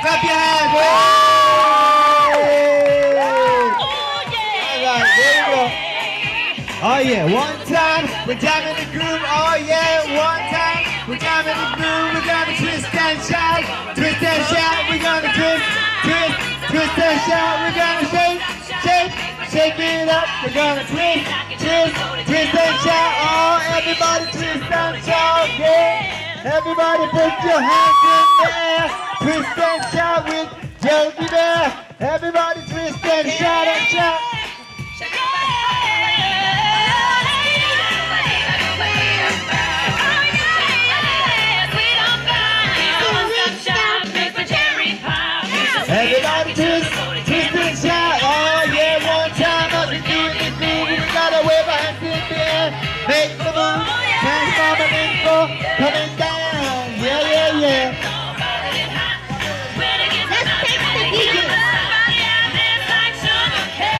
Clap your hands. Hey! All right, there we go. Oh yeah, one time, we're jamming the groove. Oh yeah, one time, we're jamming the groove. We're gonna twist and shout, twist and shout. We're gonna twist, twist, twist and shout. We're gonna shake, shake, shake it up. We're gonna twist, twist, twist and shout. Oh, everybody twist and shout, yeah. Everybody put your hands in the air. Twist and shout with Yogi Bear. Everybody twist and shout and shout. Everybody twist